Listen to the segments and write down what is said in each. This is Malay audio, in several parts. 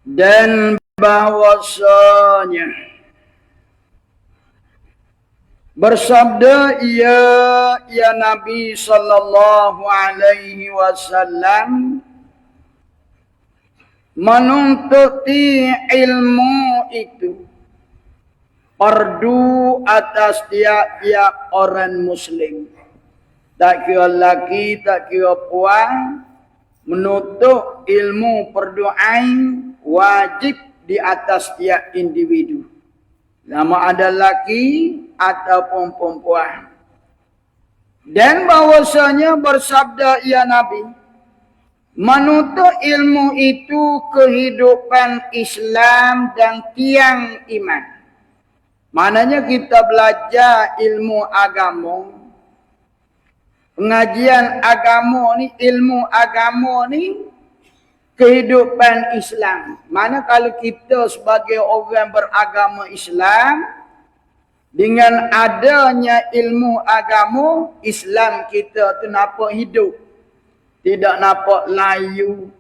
Dan bahwasanya bersabda ya Nabi sallallahu alaihi wasallam, menuntut ilmu itu fardu atas tiap-tiap orang muslim. Tak kira lelaki, tak kira puan, menuntut ilmu fardu ain wajib di atas tiap individu. Sama ada lelaki ataupun perempuan. Dan bahwasanya bersabda ya Nabi, menuntut ilmu itu kehidupan Islam dan tiang iman. Maknanya kita belajar ilmu agama, pengajian agama ni, ilmu agama ni kehidupan Islam. Mana kalau kita sebagai orang beragama Islam, dengan adanya ilmu agama, Islam kita tu nampak hidup. Tidak nampak layu.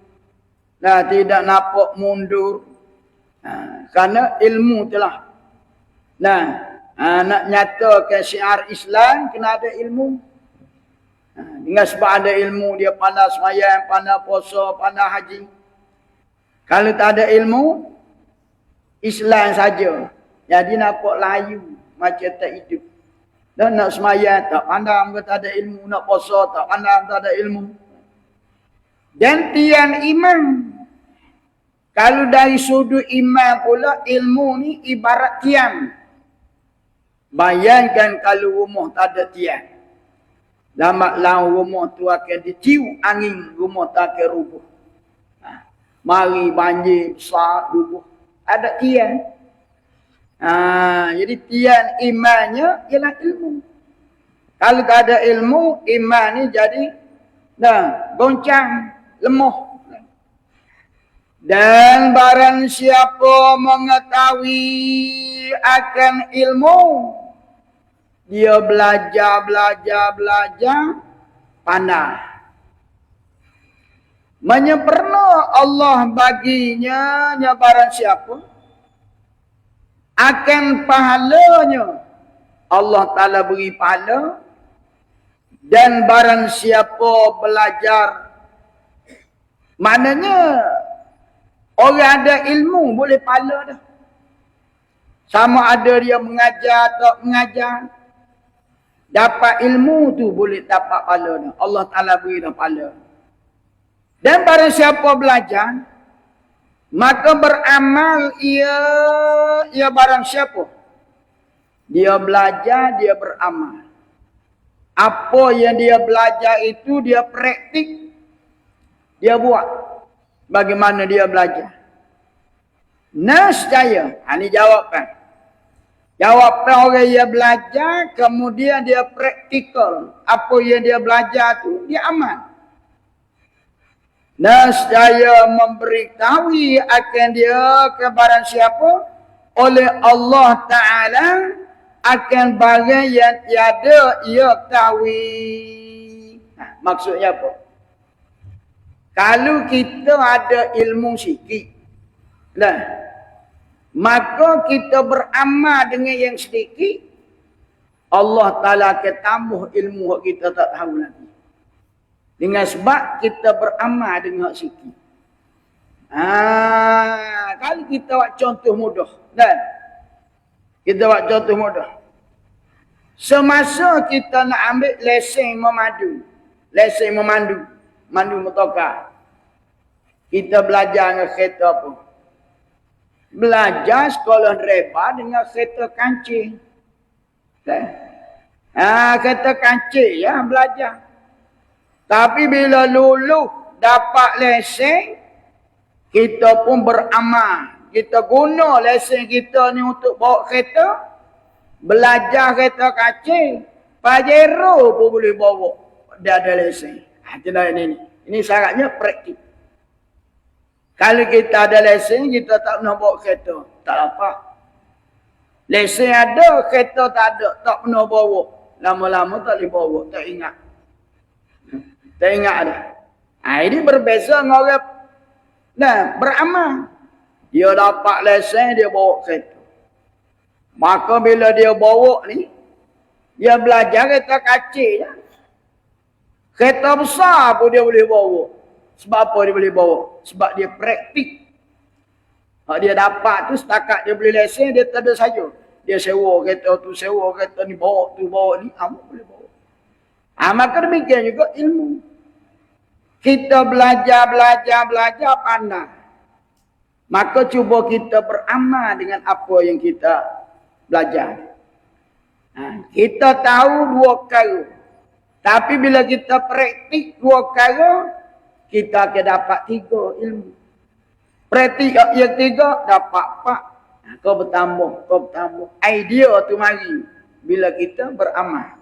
Tidak nampak mundur. Kerana ilmu telah. Nak nyatakan syiar Islam, kena ada ilmu. Dengan sebab ada ilmu, dia pandai sembahyang, pandai puasa, pandai haji. Kalau tak ada ilmu, Islam saja. Jadi nampak layu, macam tak hidup. Dan nak sembahyang, tak pandai, tak ada ilmu. Nak puasa, tak pandai, tak ada ilmu. Dan tiang iman. Kalau dari sudut iman pula, ilmu ni ibarat tiang. Bayangkan kalau rumah tak ada tiang. Lambat laun rumah tu akan ditiup angin, rumah tak akan rubuh. Mari banjir besar, rubuh. Ada tiang. Jadi tiang imannya ialah ilmu. Kalau tak ada ilmu, iman ni jadi goncang, lemah. Dan barang siapa mengetahui akan ilmu, dia belajar, pandai. Menyempurna Allah baginya barang siapa, akan pahalanya Allah Ta'ala beri pahala. Dan barang siapa belajar, maknanya orang ada ilmu boleh pahala dah. Sama ada dia mengajar atau mengajar, dapat ilmu tu boleh dapat pahala dah. Allah Ta'ala beri dah pahala. Dan barang siapa belajar, maka beramal ia barang siapa. Dia belajar, dia beramal. Apa yang dia belajar itu dia praktik, dia buat. Bagaimana dia belajar? Nescaya. Ini jawapan. Jawapan orang yang belajar, kemudian dia praktikal. Apa yang dia belajar tu, dia amal. Nescaya memberitahui akan dia kepada siapa? Oleh Allah Ta'ala akan barang yang tiada ia ketahui. Maksudnya apa? Kalau kita ada ilmu sikit, maka kita beramal dengan yang sedikit, Allah Ta'ala akan tambah ilmu yang kita tak tahu lagi. Dengan sebab kita beramal dengan sikit. Kalau kita buat contoh mudah, kita buat contoh mudah. Semasa kita nak ambil lesen memandu, mandu motorkar, kita belajar dengan kereta apa? Belajar sekolah driver dengan kereta kancing. Kereta kancing ya belajar. Tapi bila lulus dapat lesen, kita pun beramal. Kita guna lesen kita ni untuk bawa kereta. Belajar kereta kancing. Pajero pun boleh bawa. Dia ada lesen. Ini syaratnya praktik. Kalau kita ada lesen, kita tak pernah bawa kereta. Tak dapat. Lesen ada, kereta tak ada. Tak pernah bawa. Lama-lama tak boleh bawa. Tak ingat. Tak ingat dah. Ini berbeza dengan orang beramal. Dia dapat lesen, dia bawa kereta. Maka bila dia bawa ni, dia belajar kereta kacil je. Kereta besar pun dia boleh bawa. Sebab apa dia boleh bawa? Sebab dia praktik. Kalau dia dapat tu, setakat dia beli lesen, dia tak ada saja. Dia sewa kereta tu, sewa kereta ni, bawa tu, bawa ni, boleh bawa. Maka demikian juga ilmu. Kita belajar, pandai. Maka cuba kita beramal dengan apa yang kita belajar. Kita tahu dua perkara. Tapi bila kita praktik dua perkara, kita akan dapat 3 ilmu. Praktik yang 3, dapat 4. Kau bertambah. Idea tu mari bila kita beramal.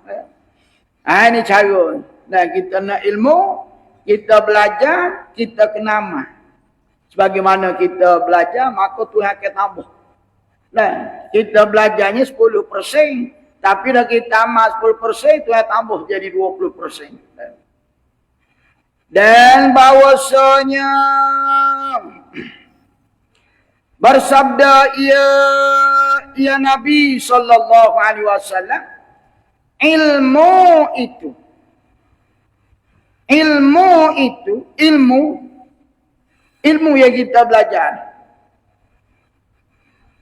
Ini cara. Dan kita nak ilmu, kita belajar, kita kena amal. Sebagaimana kita belajar, maka Tuhan akan tambah. Nah, kita belajarnya 10%, tapi dah kita amal 10%, Tuhan tambah jadi 20%. Dan bahwasanya bersabda ya Nabi sallallahu alaihi wasallam, ilmu yang kita belajar,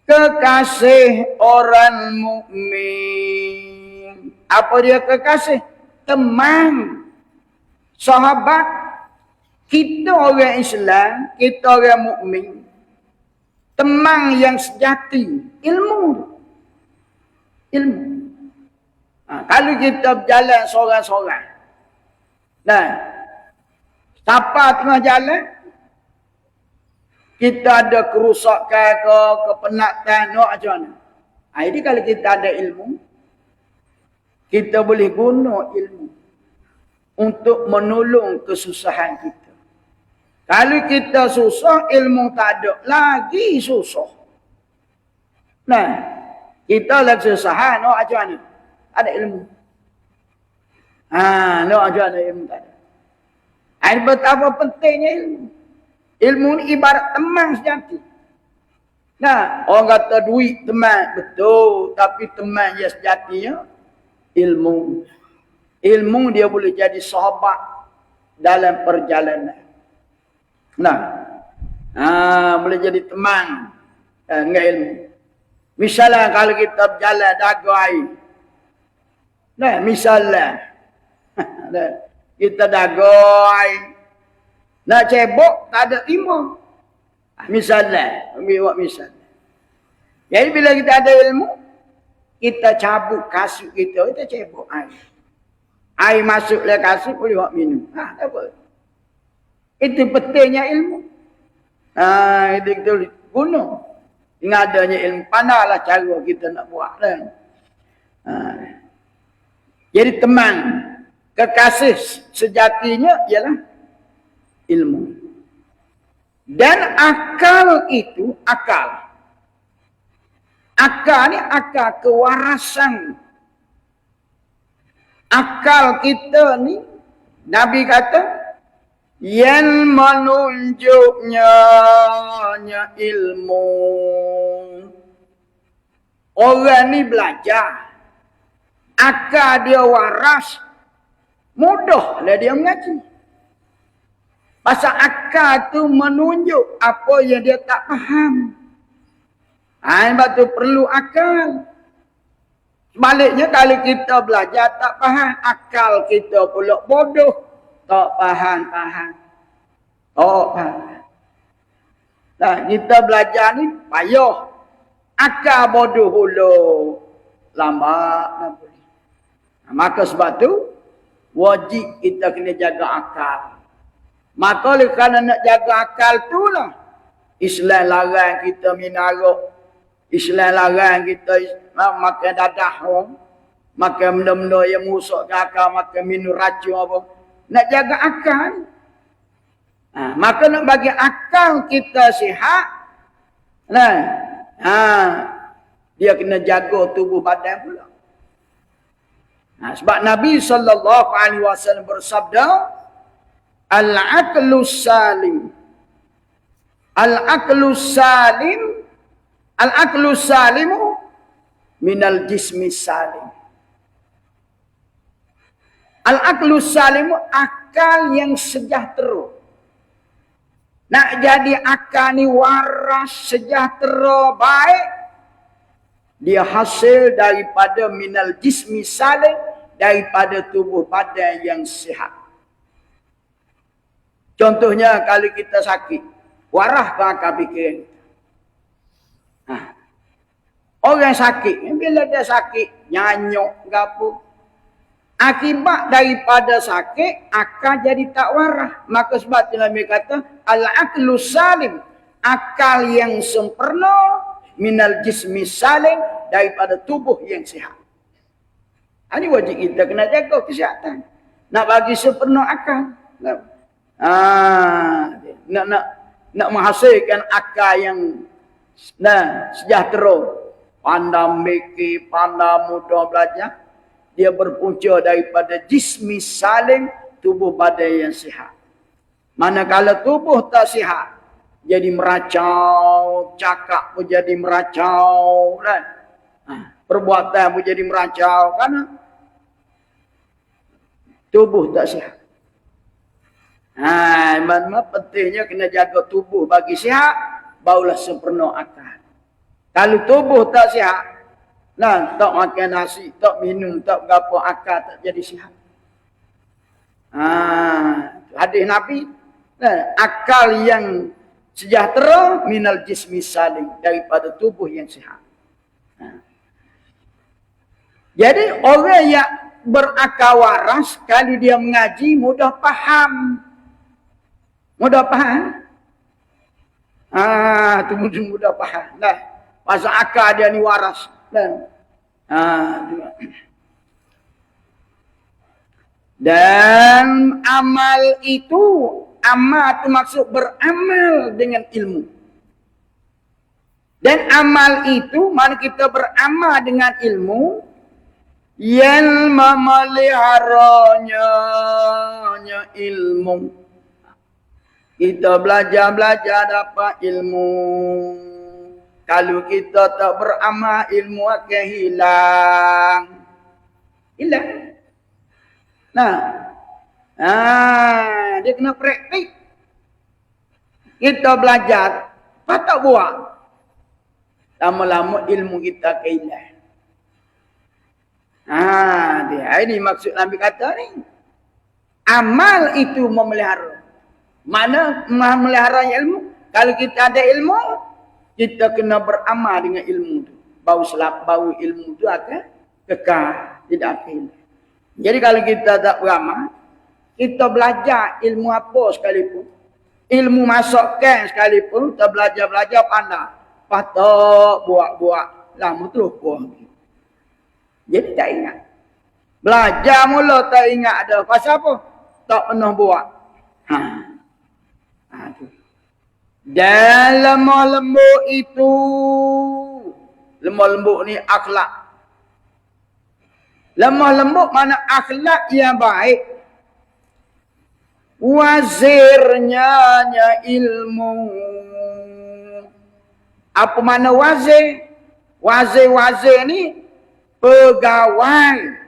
kekasih orang mukmin. Apa dia kekasih? Teman, sahabat. Kita orang Islam, kita orang mukmin. Teman yang sejati, ilmu. Kalau kita berjalan seorang-seorang, siapa tengah jalan, kita ada kerusakan ke, kepenatan, macam mana. Ini kalau kita ada ilmu, kita boleh guna ilmu untuk menolong kesusahan kita. Kalau kita susah, ilmu tak ada, lagi susah. Kita lagi kesusahan, macam mana? Ada ilmu. Macam mana ilmu tak ada. Ini betapa pentingnya ilmu. Ilmu ni ibarat teman sejati. Orang kata duit teman, betul. Tapi teman yang sejatinya, ilmu. Ilmu dia boleh jadi sahabat dalam perjalanan. Boleh jadi teman dengan ilmu. Misalnya kalau kita berjalan dagu air. Misalnya. Kita dagu air. Nak cebok, tak ada timah. Misalnya. Jadi bila kita ada ilmu, kita cabut kasut kita cebok air. Air masuk dalam kasut, boleh buat minum. Tak apa. Itu pentingnya ilmu. Itu kita guna. Dengan adanya ilmu, pandailah cara kita nak buat. Jadi teman, kekasih sejatinya ialah ilmu. Dan akal itu, akal ni akal kewarasan. Akal kita ni, Nabi kata, yang menunjuknya ilmu. Orang ni belajar, akal dia waras, mudahlah dia mengaji. Pasal akal tu menunjuk apa yang dia tak faham. Sebab tu perlu akal. Sebaliknya kalau kita belajar tak faham, akal kita pula bodoh. Tak faham. Kita belajar ni payah. Akal bodoh pula. Lambat. Maka sebab tu, wajib kita kena jaga akal. Maka kerana nak jaga akal tu lah, Islam larang kita minum arak. Islam larang kita makan dadah orang. Makan benda-benda yang merusak ke akal, makan minum racun apa. Nak jaga akal. Maka nak bagi akal kita sihat. Dia kena jaga tubuh badan pula. Sebab Nabi SAW bersabda, Al-aqlu salim Al-aqlu salim, al-aqlu salimu minal jismi salim. Al-aqlu salimu akal yang sejahtera. Nak jadi akal ni waras, sejahtera, baik, dia hasil daripada minal jismi salim, daripada tubuh badan yang sihat. Contohnya kalau kita sakit, waras ke akal fikiran kita? Orang sakit, bila dia sakit, nyanyuk ke apa? Akibat daripada sakit, akal jadi tak waras. Maka sebab tu Nabi kata, al-aqlu salim, akal yang sempurna, minal jismi salim, daripada tubuh yang sihat. Ini wajib kita kena jaga kesihatan. Nak bagi sempurna akal. Nak menghasilkan akal yang sejahtera. Pandai mikir, pandai mudah belajar. Dia berpunca daripada jismi salim, tubuh badan yang sihat. Manakala tubuh tak sihat, jadi meracau, cakap pun jadi meracau, kan? Perbuatan pun jadi meracau, karena tubuh tak sihat. Memang pentingnya kena jaga tubuh bagi sihat, barulah sempurna akal. Kalau tubuh tak sihat, tak makan nasi, tak minum, tak berapa, akal tak jadi sihat. Hadis Nabi, akal yang sejahtera minal jismi salim, daripada tubuh yang sihat. Jadi orang yang berakal waras, kalau dia mengaji mudah faham. Mudah faham? Itu mudah faham. Pasal akal dia ni waras. Dan amal itu, amal itu maksud beramal dengan ilmu. Dan amal itu, mana kita beramal dengan ilmu, yang memeliharanya ilmu. Kita belajar dapat ilmu. Kalau kita tak beramal, ilmu akan hilang. Hilang. Dia kena praktik. Kita belajar, patut buat. Lama-lama ilmu kita akan hilang. Ini maksud Nabi kata ni. Amal itu memelihara. Mana memelihara ilmu? Kalau kita ada ilmu, kita kena beramal dengan ilmu tu. Bau ilmu tu akan kekal, tidak akan hilang. Jadi kalau kita tak beramal, kita belajar ilmu apa sekalipun, ilmu masukkan sekalipun, kita belajar pandai. Patut buat. Lama terus buat. Jadi tak ingat. Belajar mula tak ingat dah. Pasal apa? Tak pernah buat. Dan lemah lembut itu, lemah lembut ni akhlak. Lemah lembut mana akhlak yang baik. Wazirnya ilmu. Apa mana wazir? Wazir ni pegawai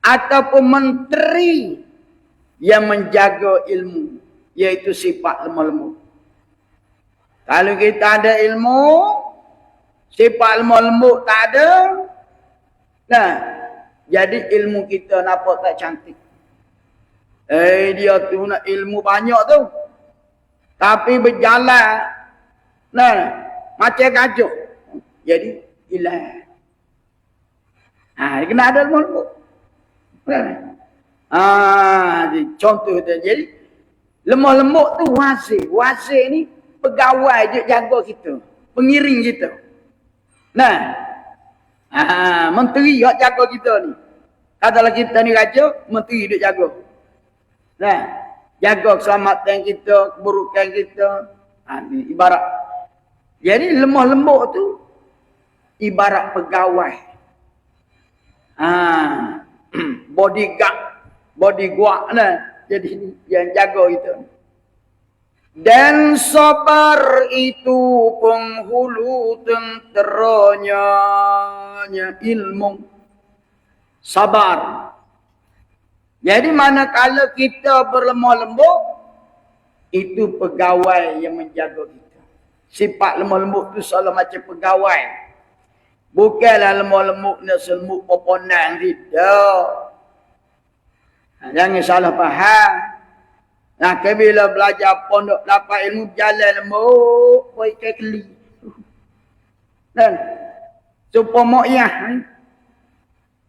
ataupun menteri yang menjaga ilmu, iaitu sifat lemah lembut. Kalau kita ada ilmu, sifat lemah lembut tak ada, jadi ilmu kita nampak tak cantik. Dia tu nak ilmu banyak tu, tapi berjalan macam gajah, jadi hilang. Kena ada lemah lembut. Contoh tu. Jadi lemah lembut tu wazir. Wazir ni pegawai je jaga kita, pengiring kita. Menteri yang jaga kita ni. Katalah kita ni raja, menteri dia jaga. Jaga keselamatan kita, keburukan kita. Ibarat. Jadi lemah lembut tu ibarat pegawai. Bodyguard. Jadi yang jaga kita. Dan sabar itu penghulu tenteranya ilmu. Sabar. Jadi manakala kita berlemah lembut, itu pegawai yang menjaga kita. Sifat lemah lembut tu selalu macam pegawai. Bukanlah lemah lembut nak selembut poponan tidak. Jangan salah faham. Nah, bila belajar pondok dapat ilmu jalan lembut, koi kekeli. Dan supaya mo'iyah.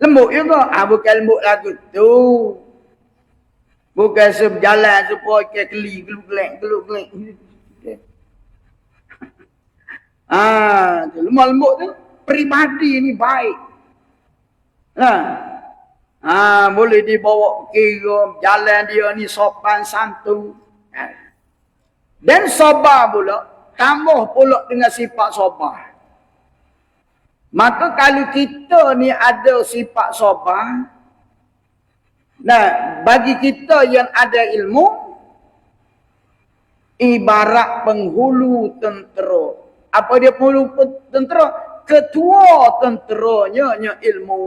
Lembut juga. Bukan lembut lagu tu. Bukan sejalan supaya kekeli, geluk-geluk. Lemah lembut tu, peribadi ni baik. Boleh dibawa kira, jalan dia ni sopan santun. Dan sabar pula, tambah pula dengan sifat sabar. Maka kalau kita ni ada sifat sabar, bagi kita yang ada ilmu, ibarat penghulu tentera. Apa dia penghulu tentera? Ketua tenteranya ilmu.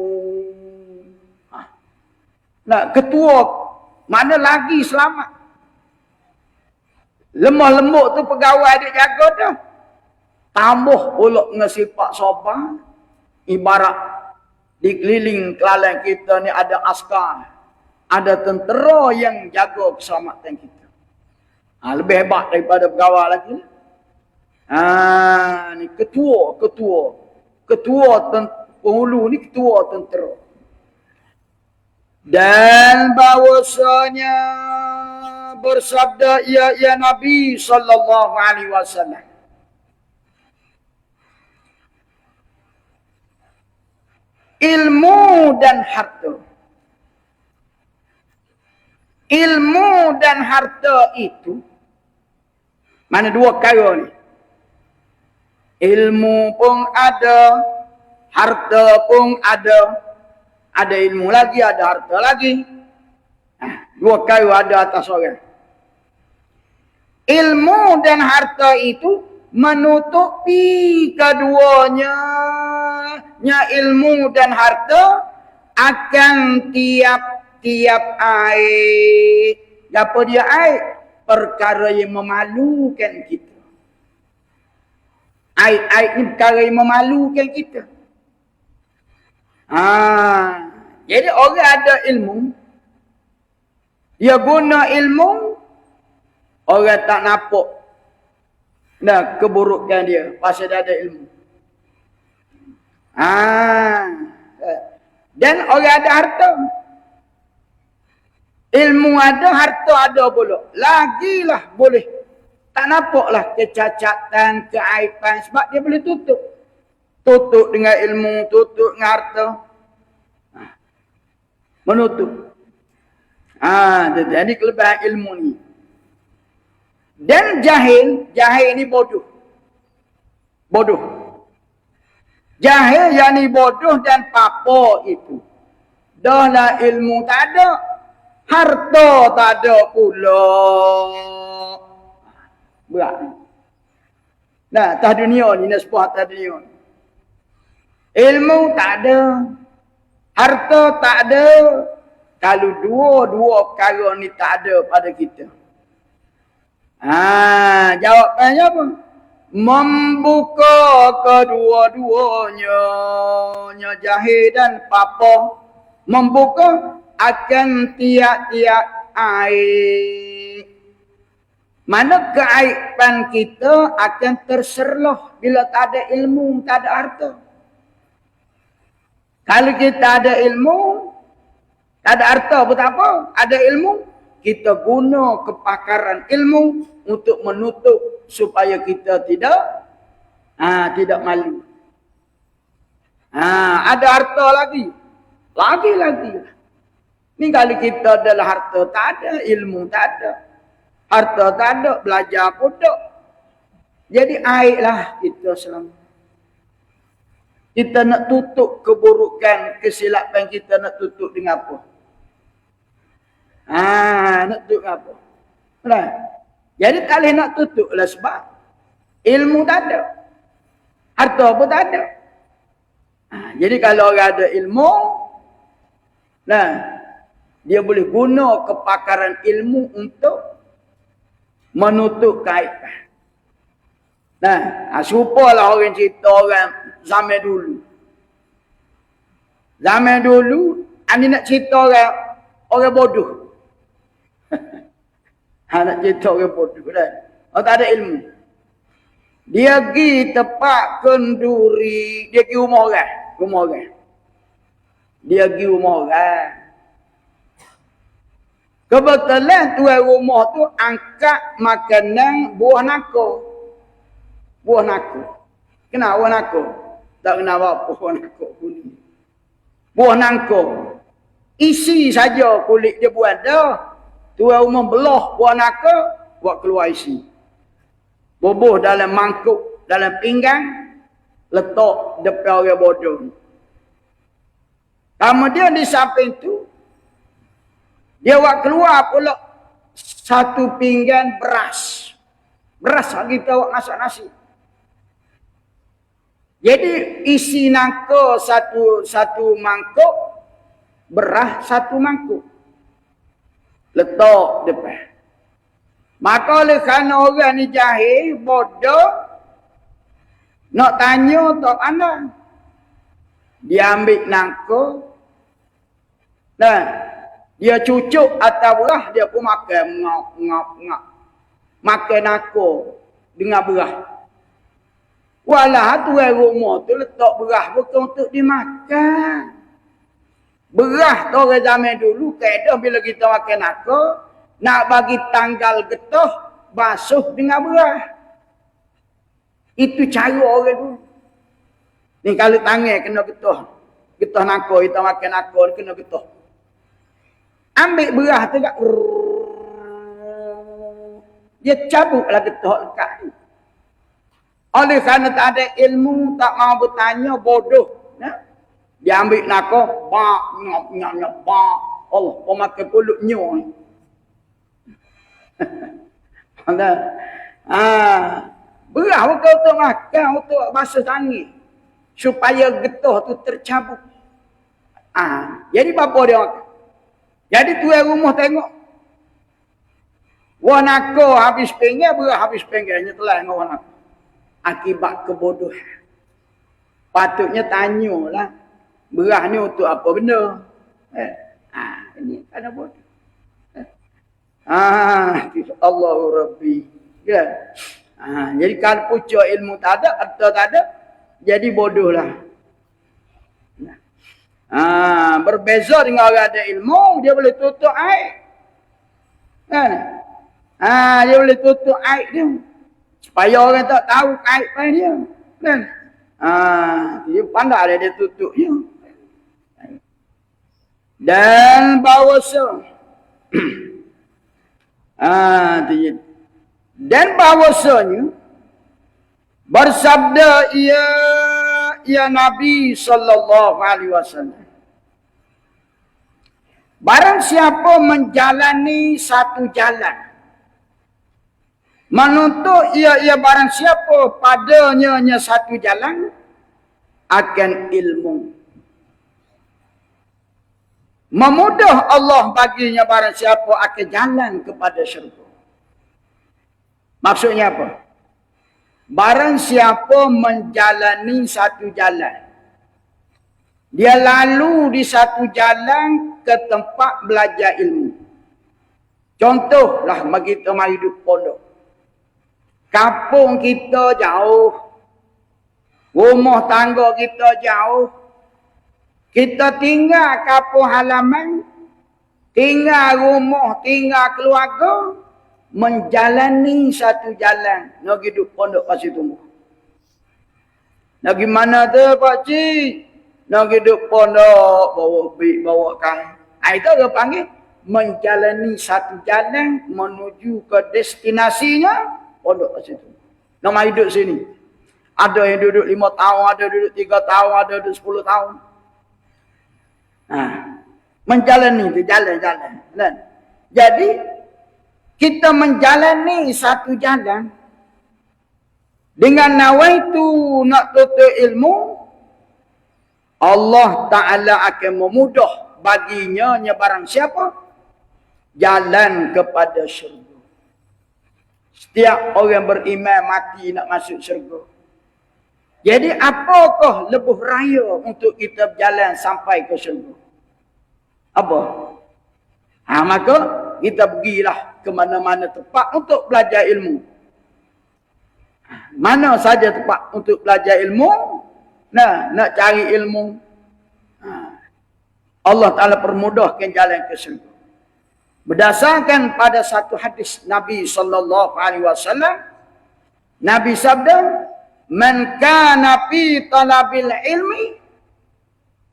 Ketua mana lagi selamat. Lemah lembut tu pegawai dia jaga dah. Tambah pula dengan sifat sabar. Ibarat di keliling kelalan kita ni ada askar. Ada tentera yang jaga keselamatan kita. Lebih hebat daripada pegawai lagi. Ni ketua penghulu ni ketua tentera. Dan bahwasanya bersabda ya Nabi sallallahu alaihi wasallam, ilmu dan harta. Ilmu dan harta itu mana dua perkara ni. Ilmu pun ada, harta pun ada. Ada ilmu lagi, ada harta lagi. Dua kayu ada atas orang. Ilmu dan harta itu menutupi keduanya. Ilmu dan harta akan tiap-tiap aib. Apa dia aib? Perkara yang memalukan kita. Aib-aib ni perkara yang memalukan kita. Jadi orang ada ilmu, dia guna ilmu, orang tak nampak keburukan dia pasal dia ada ilmu. Dan orang ada harta, ilmu ada, harta ada pula, lagilah boleh tak nampaklah kecacatan, keaiban, sebab dia boleh tutup. Tutup dengan ilmu, tutup dengan harta. Menutup. Jadi kelebihan ilmu ni. Dan jahil ni bodoh. Bodoh. Jahil yang ni bodoh dan papa itu. Dah lah ilmu tak ada. Harta tak ada pula. Berat. Atas dunia ni, sebuah atas dunia ni. Ilmu tak ada. Harta tak ada. Kalau dua-dua perkara ni tak ada pada kita. Jawapannya apa? Membuka kedua-duanya. Jahil dan papa. Membuka akan tiap-tiap aib. Mana keaiban kita akan terserlah bila tak ada ilmu, tak ada harta. Kalau kita ada ilmu, tak ada harta pun tak apa. Ada ilmu, kita guna kepakaran ilmu untuk menutup supaya kita tidak malu. Ada harta lagi. Lagi. Ni kalau kita adalah harta tak ada, ilmu tak ada. Harta tak ada, belajar pun tak. Jadi airlah kita selama. Kita nak tutup keburukan, kesilapan kita nak tutup dengan apa? Nak tutup dengan apa? Nah. Jadi tak boleh nak tutup lah sebab ilmu tak ada. Harta pun tak ada. Jadi kalau orang ada ilmu, nah, dia boleh guna kepakaran ilmu untuk menutup kaitan. Nah, serupalah orang cerita orang zaman dulu. Zaman dulu, ani nak cerita orang bodoh. Nak cerita orang bodoh kan. Orang tak ada ilmu. Dia pergi tempat kenduri, dia pergi rumah orang. Dia pergi rumah orang. Kebetulan tuan rumah tu angkat makanan buah nako. Buah nako. Kenapa buah nako? Tak kenal apa buah nako kulit. Buah nangko. Isi saja kulit dia buat dah. Tuan rumah belah buah nako, buat keluar isi. Bubuh dalam mangkuk, dalam pinggang, letak depan orang bodoh. Kemudian di samping tu, dia buat keluar pula satu pinggan beras. Beras kita buat masak nasi. Jadi isi nangka satu mangkuk, beras satu mangkuk. Letak depan. Maka oleh kerana orang ni jahil, bodoh, nak tanya tak pandai. Dia ambil nangka, dan dia cucuk atas beras, dia pun makan, ngap. Makan nangka dengan beras. Walah tuan rumah tu letak beras bukan untuk dimakan. Beras tu orang zaman dulu, kadang bila kita makan nangka, nak bagi tanggal getah, basuh dengan beras. Itu cara orang dulu. Ni kalau tangan kena getah. Getah nangka, kita makan nangka, kena getah. Ambil beras tu kat. Dia cabutlah getah lekat tu. Oleh kerana tak ada ilmu, tak mau bertanya, bodoh. Ya? Dia ambil nangka, bak, nyap, bak. Allah, pemakai kulutnya. Beras bukan untuk makan, untuk basuh tangan. Supaya getah tu tercabut. Jadi apa dia makan? Jadi tuan rumah tengok. Wah nako habis pinggan, beras habis pinggan. Telah dengan wah nako. Akibat kebodohan. Patutnya tanyalah. Beras ni untuk apa benda? Ini ada bodoh. Allahu Rabbi. Ya. Jadi kalau pucuk ilmu tak ada, atau tak ada, jadi bodohlah. Berbeza dengan orang ada ilmu, dia boleh tutup aib. Kan? Dia boleh tutup aib dia. Supaya orang tak tahu aib dia. Kan? Dia pandai dia tutup dia. Dan bahawasa dan bahawasanya bersabda ia Nabi sallallahu alaihi wasallam, barang siapa menjalani satu jalan, menuntut ia barang siapa padanya satu jalan akan ilmu, memudah Allah baginya barang siapa akan jalan kepada syurga. Maksudnya apa? Barang siapa menjalani satu jalan, dia lalu di satu jalan ke tempat belajar ilmu. Contohlah bagi kita mari hidup pondok. Kampung kita jauh, rumah tangga kita jauh. Kita tinggal kampung halaman, tinggal rumah, tinggal keluarga, menjalani satu jalan nak hidup pondok Pasir Tumbuh. Nak gimana tu Pak Cik? Nak hidup pondok, bawa beg, bawa kain. Itu dia panggil menjalani satu jalan menuju ke destinasinya pondok Pasir Tumbuh. Nak hidup sini. Ada yang duduk 5 tahun, ada duduk 3 tahun, ada duduk 10 tahun. Menjalani itu jalan-jalan. Jadi kita menjalani satu jalan dengan nawaitu nak tuntut ilmu, Allah Ta'ala akan memudah baginya barang siapa jalan kepada syurga. Setiap orang beriman mati nak masuk syurga. Jadi apakah lebuh raya untuk kita berjalan sampai ke syurga? Apa? Maka kita pergilah ke mana-mana tempat untuk belajar ilmu. Mana saja tempat untuk belajar ilmu, nak cari ilmu, Allah Ta'ala permudahkan jalan ke syurga. Berdasarkan pada satu hadis Nabi SAW, Nabi sabda, "Man kana fi talabil ilmi,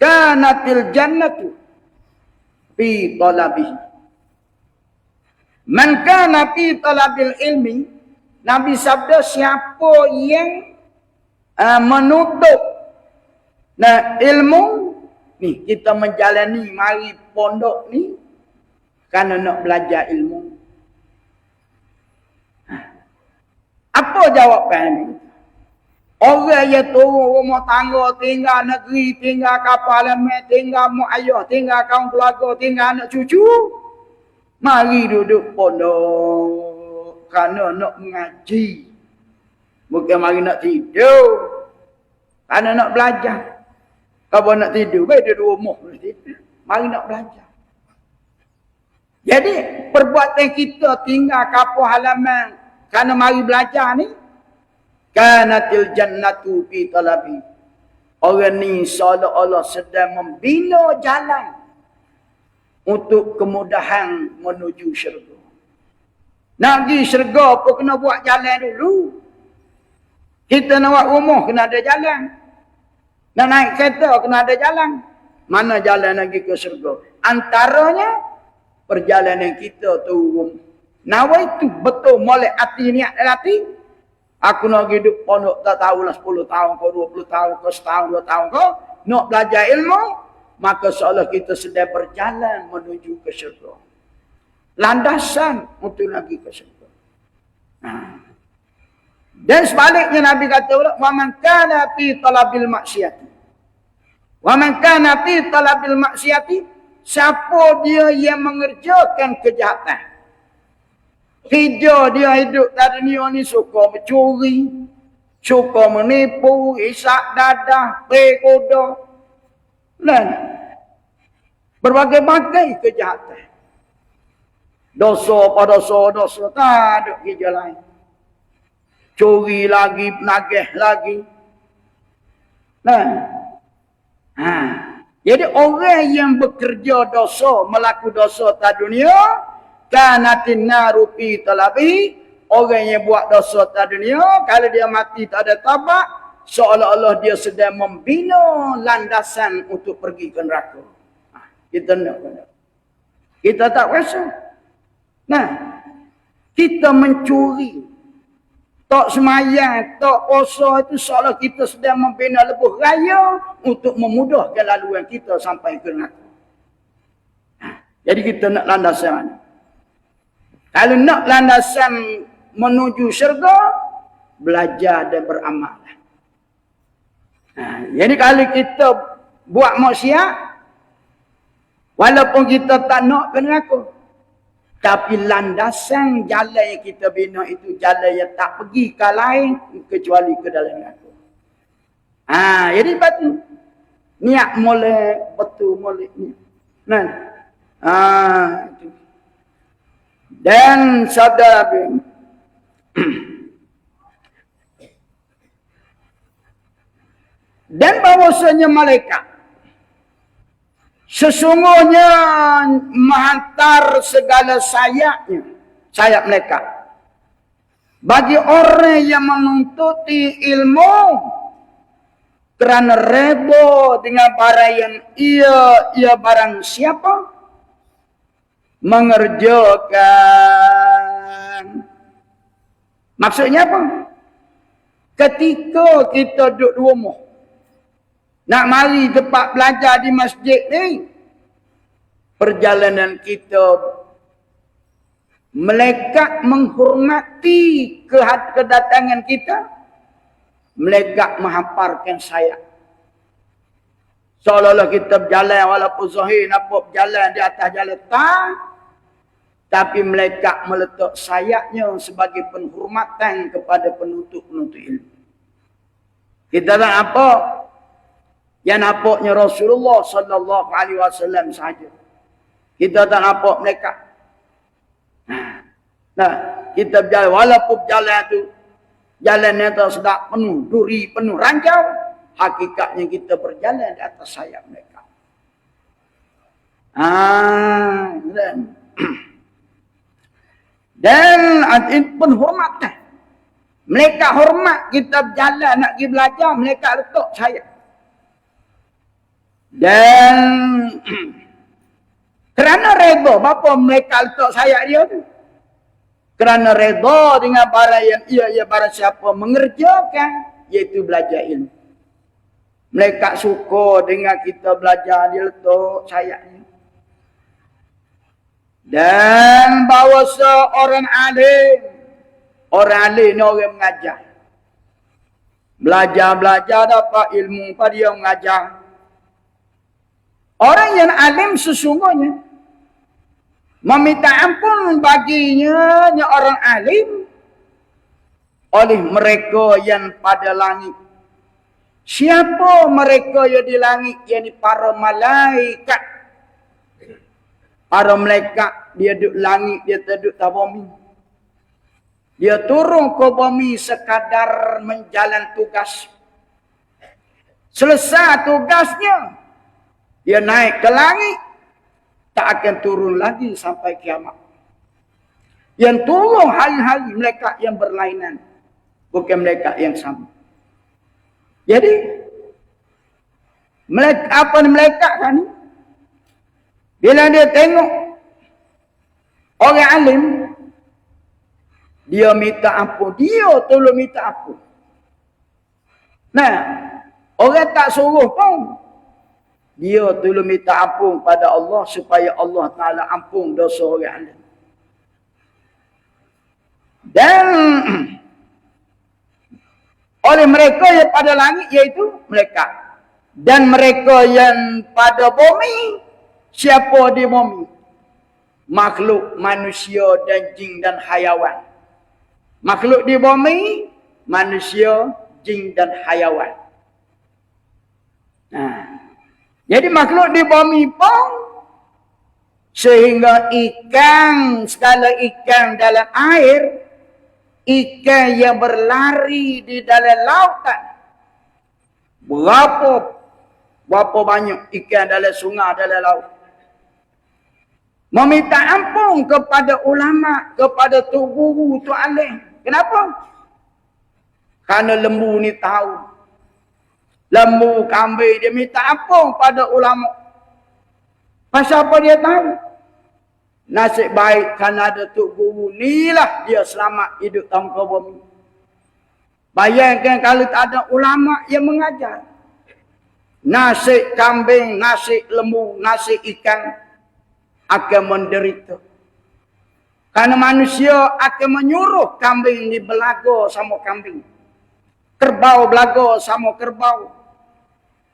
kanatil jannatu fi talabihi." Man kana fi talabil ilmi, Nabi sabda, siapa yang menuntut ilmu ni, kita menjalani mari pondok ni kerana nak belajar ilmu. Apa jawapan ni? Orang yang turun rumah tangga, tinggal negeri, tinggal kapal alamat, tinggal mak ayah, tinggal kaum keluarga, tinggal anak cucu, mari duduk pondok kerana nak mengaji. Bukan mari nak tidur kerana nak belajar. Kalau nak tidur, baik dia rumah. Mari nak belajar. Jadi, perbuatan kita tinggal kapal halaman kerana mari belajar ni, kanatil jannatu fi talabi. Orang ni seolah-olah sedang membina jalan untuk kemudahan menuju syurga. Nak pergi syurga pun kena buat jalan dulu. Kita nak buat rumah kena ada jalan. Nak naik kereta kena ada jalan. Mana jalan lagi ke syurga? Antaranya perjalanan kita tu. Nawaitu betul molek hati niat dalam hati. Aku nak hidup pondok tak tahulah 10 tahun ke 20 tahun ke setahun 2 tahun ke. Nak belajar ilmu. Maka seolah kita sedang berjalan menuju ke syurga. Landasan untuk lagi ke syurga. Dan sebaliknya Nabi kata, "Wa man kana fi talabil maksiati." Wa man kana fi talabil maksiati, siapa dia yang mengerjakan kejahatan. Kerja dia hidup dari dunia ni suka mencuri, suka menipu, isak dadah, pekoda, dan berbagai-bagai kejahatan. Dosa pada dosa, tak ada kerja lain. Curi lagi, penagih lagi. Jadi orang yang bekerja dosa, melaku dosa di dunia, kanatin naru fi talabi, orang yang buat dosa di dunia, kalau dia mati tak ada taubat, seolah-olah dia sedang membina landasan untuk pergi ke neraka. Kita nak. Kita tak rasa. Kita mencuri. Tak semayang, tak puasa itu seolah kita sedang membina lebuh raya untuk memudahkan laluan kita sampai ke neraka. Jadi kita nak landasan mana? Kalau nak landasan menuju syurga, belajar dan beramal. Jadi kalau kita buat maksiat, walaupun kita tak nak ke neraka, tapi landasan jalan yang kita bina itu jalan yang tak pergi ke lain kecuali ke dalam neraka. Jadi batu niat molek betul molek ni. Itu. Dan sabda Nabi dan bahwasanya malaikat sesungguhnya menghantar segala sayapnya, sayap malaikat, bagi orang yang menuntuti ilmu kerana reba dengan barang yang ia barang siapa mengerjakan. Maksudnya apa? Ketika kita duduk di rumah, nak mari tempat belajar di masjid ni, perjalanan kita Malaikat menghormati kedatangan kita. Malaikat menghamparkan sayap. Seolah-olah kita berjalan walaupun zahir nampak berjalan di atas jalan tak. Tapi malaikat meletak sayapnya sebagai penghormatan kepada penuntut-penuntut ilmu. Kita tak nampak. Yang nampaknya Rasulullah sallallahu alaihi wasallam sahaja. Kita tak nampak malaikat. Nah, kita berjalan walaupun berjalan tu jalan yang tak sedap penuh duri, penuh ranjau, hakikatnya kita berjalan di atas sayap mereka. Dan penghormatan. Mereka hormat kita berjalan nak pergi belajar, mereka letak sayap. Dan kerana redha, bapa mereka letak sayap dia tu? Kerana redha dengan barang yang ia barang siapa mengerjakan, iaitu belajar ilmu. Mereka suka dengan kita belajar, dia letak sayapnya. Dan bahawa seorang alim, orang alim ni orang mengajar. Belajar dapat ilmu pada dia mengajar. Orang yang alim sesungguhnya meminta ampun baginya orang alim oleh mereka yang pada langit. Siapa mereka yang di langit? Yang para malaikat. Para malaikat dia duduk langit, dia duduk di bumi. Dia turun ke bumi sekadar menjalan tugas. Selesai tugasnya, dia naik ke langit. Tak akan turun lagi sampai kiamat. Yang turun hari-hari malaikat yang berlainan. Bukan malaikat yang sama. Jadi, malaikat kan ni? Bila dia tengok orang alim, dia minta ampun. Dia tolong minta ampun. Nah, orang tak suruh pun. Dia tolong minta ampun pada Allah supaya Allah Ta'ala ampun dosa orang alim. Dan oleh mereka yang pada langit iaitu mereka. Dan mereka yang pada bumi, siapa di bumi? Makhluk manusia dan jin dan hayawan. Makhluk di bumi, manusia, jin dan hayawan. Jadi makhluk di bumi pun, sehingga ikan, segala ikan dalam air, ikan yang berlari di dalam lautan, berapa banyak ikan dalam sungai, dalam laut. Meminta ampun kepada ulama, kepada tu guru, tu alim. Kenapa? Kerana lembu ni tahu. Lembu, kambing, dia minta ampun pada ulama. Pasal apa dia tahu? Nasib baik kerana ada tu guru ni lah dia selamat hidup dalam bumi. Bayangkan kalau tak ada ulama yang mengajar. Nasib kambing, nasib lembu, nasib ikan akan menderita. Kerana manusia akan menyuruh kambing ni belaga sama kambing. Kerbau belaga sama kerbau.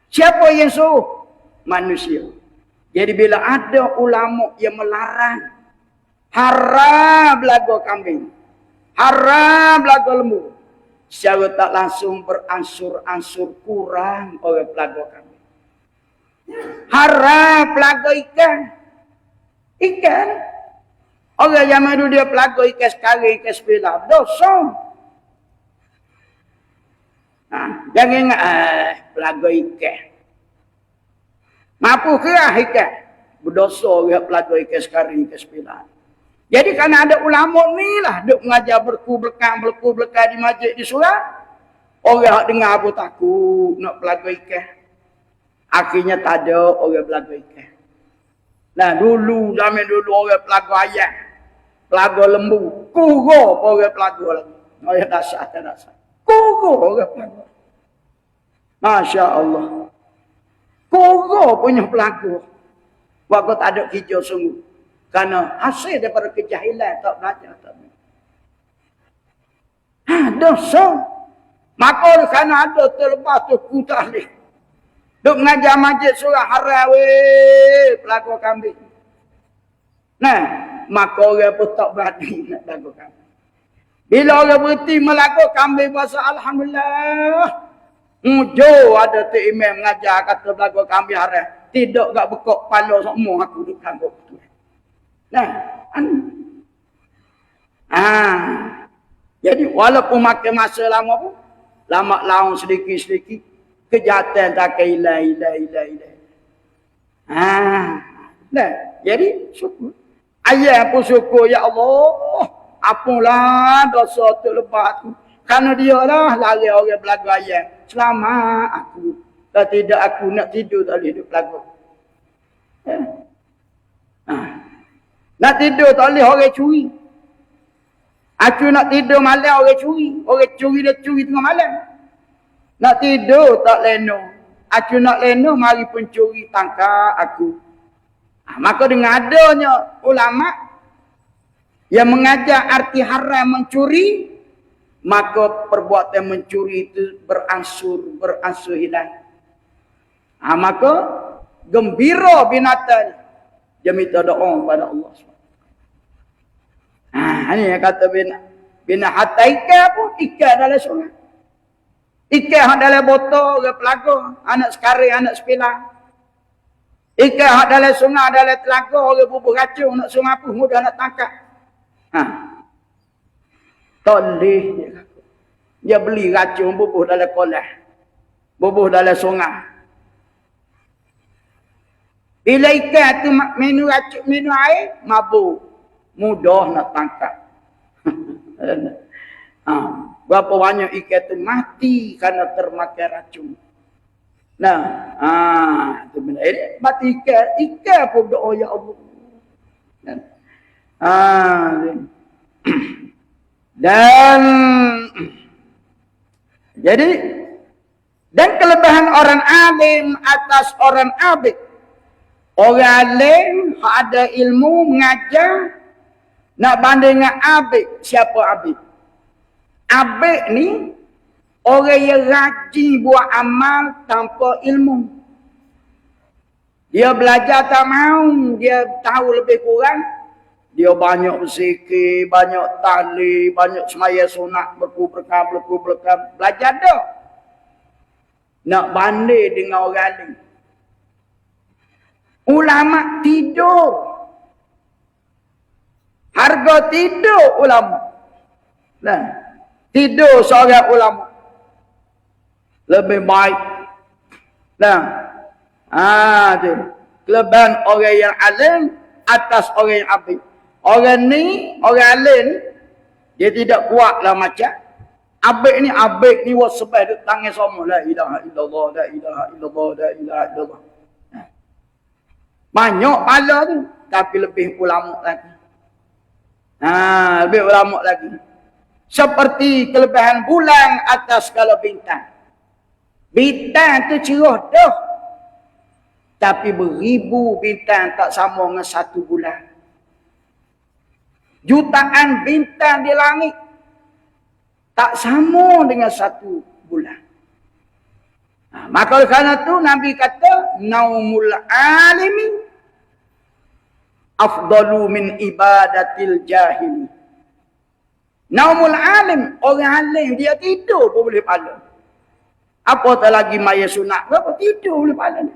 Siapa yang suruh? Manusia. Jadi bila ada ulama yang melarang, haram belaga kambing, haram belaga lembu, secara tak langsung beransur-ansur kurang orang belaga kambing. Haram belaga ikan. Ikan. Orang zaman dulu dia pelaga ikan sekali, ikan sebelah. Dosa. Jangan ingat, pelaga ikan. Mampu kerah ikan. Berdosa dia pelaga ikan sekali, ikan sebelah. Jadi kerana ada ulama ni lah, duk mengajar berku-belakang di masjid di surau. Orang dengar apa takut nak pelaga ikan. Akhirnya tak ada orang pelaga ikan. Nah dulu, zaman dulu orang pelaga ayam. Pelaga lembu. Kuro pun orang pelaga lagi. Orang dasar. Kuro orang pelaga. Masya Allah. Kuro punya pelaga. Waktu tak ada hijau sungguh. Kerana hasil daripada kejahilan, tak belajar, tak belajar. Dosa. Maka kerana ada terlepas tu ku tahlil. Duk mengajar majlis surah haram pelakon kambing. Nah, maka orang pun tak berani nak pelakon kambing. Bila orang berhenti melakon kambing bahasa Alhamdulillah. Mujur ada tu imam mengajar kata pelakon kambing haram. Tidak gak bekok kepala semua aku duk kambing tu. Nah, jadi walaupun makan masa lama pun, lama laun sedikit-sedikit, kejahatan tak hilang. Nah, jadi syukur. Ayah pun syukur, ya Allah, apalah dosa tu lepas tu. Kerana dia lah lari orang belagu ayah. Selamat aku. Kalau tidak aku nak tidur tak boleh hidup belagu. Nak tidur tak boleh orang curi. Aku nak tidur malam orang curi. Orang curi dia curi tengah malam. Nak tidur tak leno. Aku nak leno mari pencuri tangkap aku. Maka dengan adanya ulama yang mengajar arti haram mencuri, maka perbuatan mencuri itu beransur hilang. Maka gembira binatang. Dia minta doa kepada Allah SWT. Ini yang kata bina hatta ikan pun, ikan dalam sungai. Ikan dalam botol, orang pelaga, anak sekari, anak sepilang. Ikan dalam sungai, dalam telaga, orang bubuh racun, nak sungai pun mudah nak tangkap. Toleh dia kata. Dia beli racun bubuh dalam kolam. Bubuh dalam sungai. Bila ikan tu minum racun, minum air, mabuk. Mudah nak tangkap. Berapa banyak ikan tu mati kerana termakan racun. Nah, itu benar. Mati ikan pun doa ya Allah. Dan jadi dan kelebihan orang alim atas orang abid. Orang alim ada ilmu mengajar nak banding dengan abid. Siapa abid? Abid ni orang yang rajin buat amal tanpa ilmu. Dia belajar tak mau, dia tahu lebih kurang. Dia banyak berzikir, banyak tahlil, banyak semaya sunat, berku-berkam, belajar dah. Nak banding dengan orang alim. Ulama tidur. Harga tidur ulama. Nah, tidur seorang ulama lebih baik. Nah, tu kelebihan orang yang alim atas orang yang abid. Orang ni, orang alim ni, dia tidak kuatlah macam abid ni wasbah duk tangan semua la ilaha illallah, la ilaha illallah, la ilaha illallah. Banyak pala tu, tapi lebih ulama lagi. Lebih ulama lagi. Seperti kelebihan bulan atas skala bintang. Bintang tu cerah dah. Tapi beribu bintang tak sama dengan satu bulan. Jutaan bintang di langit tak sama dengan satu bulan. Maka kerana tu Nabi kata naumul alimi afdalu min ibadatil jahili. Naumul alim, orang alim dia tidur pun boleh pahala. Apa tak lagi maya sunat berapa tidur boleh pahala.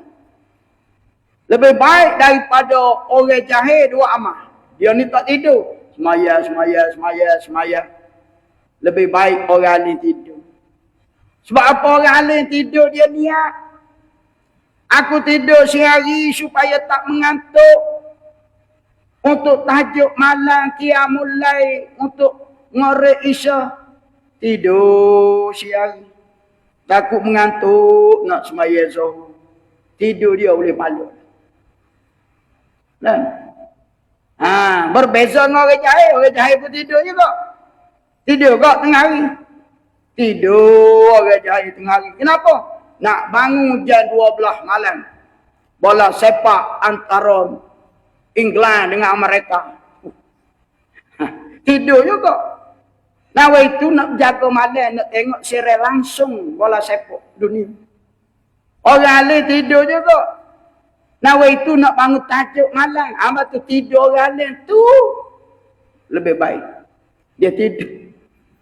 Lebih baik daripada orang jahil dua amal. Dia ni tak tidur. Semaya. Lebih baik orang alim tidur. Sebab apa orang alim tidur dia niat. Aku tidur sehari supaya tak mengantuk. Untuk tahajud malam, qiyamul lail, untuk ngorek isya. Tidur sehari. Takut mengantuk, nak semaya zuhur. Tidur dia boleh pahala. Berbeza dengan orang jahil. Orang jahil pun tidur juga. Tidur kok tengah hari. Tidur orang jahil tengah hari. Kenapa? Nak bangun jam 12 malam. Bola sepak antara England dengan Amerika. Tidur juga. Nawa itu nak jaga malam, nak tengok serial langsung bola sepak dunia. Orang lain tidur juga. Nawa itu nak bangun tajuk malam. Amat tu tidur orang lain tu lebih baik. Dia tidur.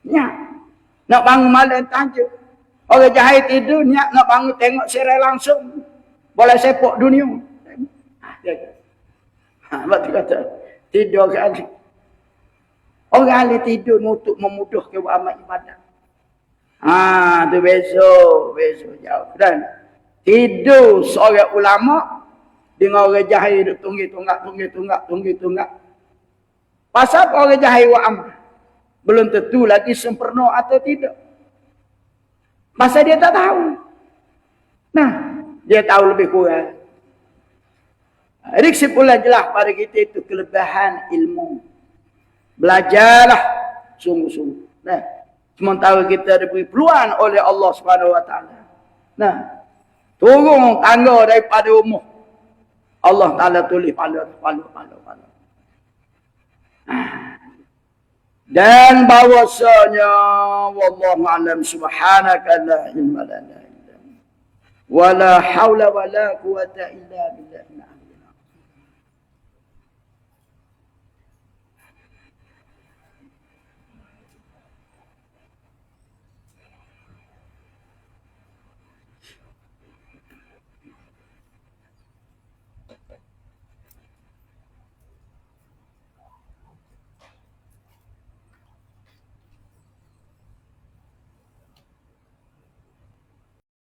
Ya. Nak bangun malam tajuk. Orang jahil tidur, niat nak bangun tengok serial langsung bola sepak dunia. Betul kata. Tidur kali. Orang ahli tidur untuk memudahkan amal ibadah. Tu besok jauh. Dan tidur seorang ulama dengan orang jahil tunggak. Pasal orang jahil buat amal. Belum tentu lagi sempurna atau tidak. Pasal dia tak tahu. Nah, dia tahu lebih kurang. Jadi kesimpulan jelas pada kita itu kelebihan ilmu. Belajarlah sungguh-sungguh. Nah, sementara kita diberi peluang oleh Allah Subhanahu Wa Taala. Nah, turun tangga daripada umur. Allah Taala tulis pahala. Dan bahwasanya wallahu alam subhanaka la ilma lana illa wala haula wala quwata illa billah.